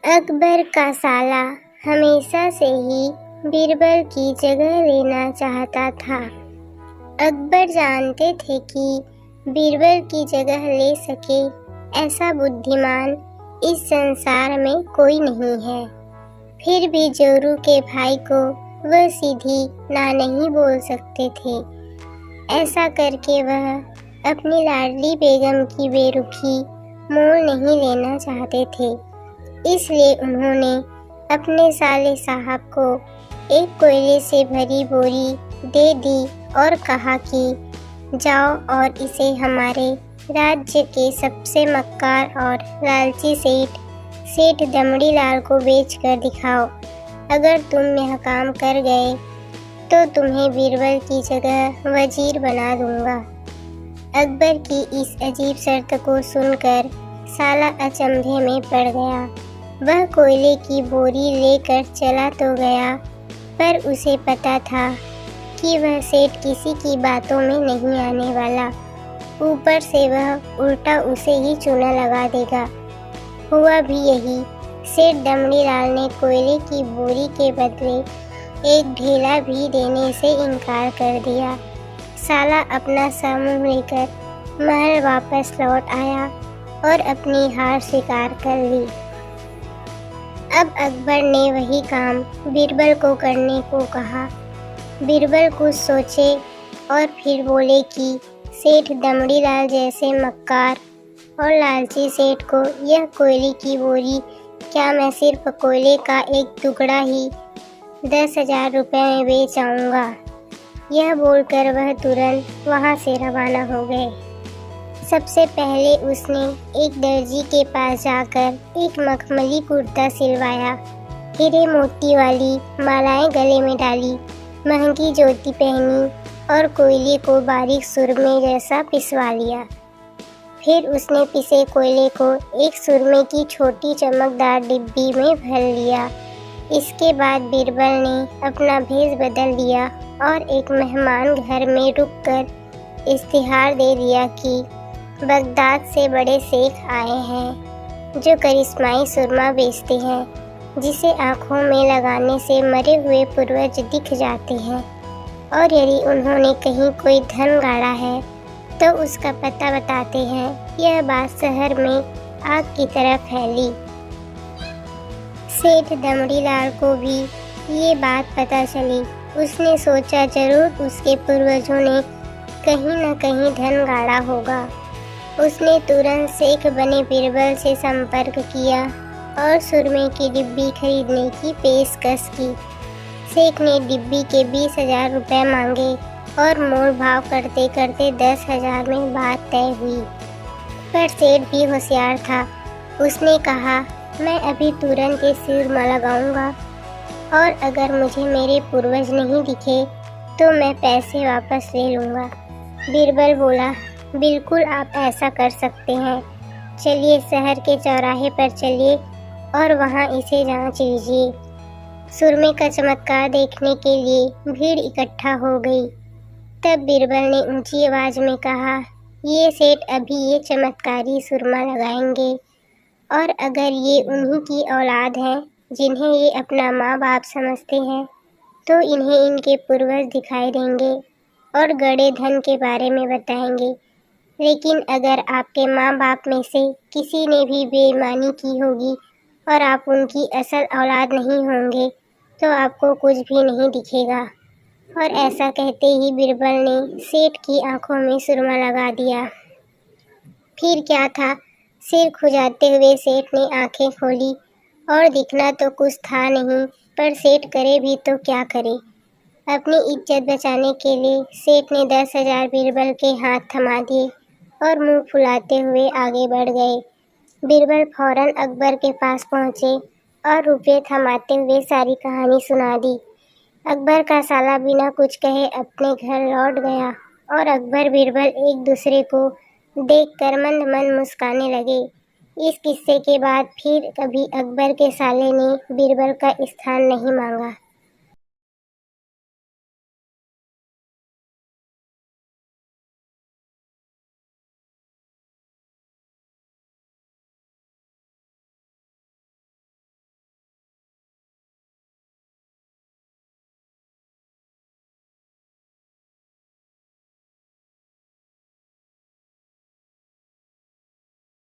अकबर का साला हमेशा से ही बीरबल की जगह लेना चाहता था। अकबर जानते थे कि बीरबल की जगह ले सके ऐसा बुद्धिमान इस संसार में कोई नहीं है। फिर भी जोरू के भाई को वह सीधी ना नहीं बोल सकते थे। ऐसा करके वह अपनी लाडली बेगम की बेरुखी मोल नहीं लेना चाहते थे। इसलिए उन्होंने अपने साले साहब को एक कोयले से भरी बोरी दे दी और कहा कि जाओ और इसे हमारे राज्य के सबसे मक्कार और लालची सेठ दमड़ी लाल को बेच कर दिखाओ। अगर तुम यह काम कर गए तो तुम्हें बीरबल की जगह वजीर बना दूंगा। अकबर की इस अजीब शर्त को सुनकर साला अचंभे में पड़ गया। वह कोयले की बोरी लेकर चला तो गया, पर उसे पता था कि वह सेठ किसी की बातों में नहीं आने वाला। ऊपर से वह उल्टा उसे ही चूना लगा देगा। हुआ भी यही। सेठ दमड़ी लाल ने कोयले की बोरी के बदले एक ढेला भी देने से इनकार कर दिया। साला अपना समूह लेकर महल वापस लौट आया और अपनी हार स्वीकार कर ली। अब अकबर ने वही काम बीरबल को करने को कहा। बीरबल कुछ सोचे और फिर बोले कि सेठ दमड़ी लाल जैसे मक्कार और लालची सेठ को यह कोयले की बोरी क्या मैं सिर्फ कोयले का एक टुकड़ा ही 10,000 रुपये में बेच आऊँगा। यह बोलकर वह तुरंत वहाँ से रवाना हो गए। सबसे पहले उसने एक दर्जी के पास जाकर एक मखमली कुर्ता सिलवाया, हीरे मोती वाली मालाएं गले में डाली, महंगी ज्योति पहनी और कोयले को बारीक सुरमे जैसा पिसवा लिया। फिर उसने पिसे कोयले को एक सुरमे की छोटी चमकदार डिब्बी में भर लिया। इसके बाद बीरबल ने अपना भेष बदल दिया और एक मेहमान घर में रुककर इश्तिहार दे दिया कि बगदाद से बड़े शेख आए हैं जो करिश्माई सुरमा बेचते हैं, जिसे आँखों में लगाने से मरे हुए पूर्वज दिख जाते हैं, और यदि उन्होंने कहीं कोई धन गाड़ा है तो उसका पता बताते हैं। यह बात शहर में आग की तरह फैली। सेठ दमड़ी लाल को भी ये बात पता चली। उसने सोचा जरूर उसके पूर्वजों ने कहीं न कहीं धन गाड़ा होगा। उसने तुरंत शेख बने बीरबल से संपर्क किया और सुरमे की डिब्बी खरीदने की पेशकश की। शेख ने डिब्बी के 20,000 रुपये मांगे और मोल भाव करते करते 10,000 में बात तय हुई। पर सेठ भी होशियार था। उसने कहा, मैं अभी तुरंत ये सुरमा लगाऊंगा और अगर मुझे मेरे पूर्वज नहीं दिखे तो मैं पैसे वापस ले लूँगा। बीरबल बोला, बिल्कुल आप ऐसा कर सकते हैं। चलिए शहर के चौराहे पर चलिए और वहाँ इसे जांच लीजिए। सुरमे का चमत्कार देखने के लिए भीड़ इकट्ठा हो गई। तब बीरबल ने ऊंची आवाज़ में कहा, ये सेठ अभी ये चमत्कारी सुरमा लगाएंगे और अगर ये उन्हीं की औलाद हैं जिन्हें ये अपना माँ बाप समझते हैं तो इन्हें इनके पूर्वज दिखाई देंगे और गड़े धन के बारे में बताएंगे। लेकिन अगर आपके माँ बाप में से किसी ने भी बेईमानी की होगी और आप उनकी असल औलाद नहीं होंगे तो आपको कुछ भी नहीं दिखेगा। और ऐसा कहते ही बीरबल ने सेठ की आंखों में सुरमा लगा दिया। फिर क्या था, सिर खुजाते हुए सेठ ने आंखें खोली और दिखना तो कुछ था नहीं, पर सेठ करे भी तो क्या करे। अपनी इज्जत बचाने के लिए सेठ ने 10,000 बीरबल के हाथ थमा दिए और मुंह फुलाते हुए आगे बढ़ गए। बीरबल फौरन अकबर के पास पहुंचे और रुपये थमाते हुए सारी कहानी सुना दी। अकबर का साला बिना कुछ कहे अपने घर लौट गया और अकबर बीरबल एक दूसरे को देखकर मंद मंद मुस्काने लगे। इस किस्से के बाद फिर कभी अकबर के साले ने बीरबल का स्थान नहीं मांगा।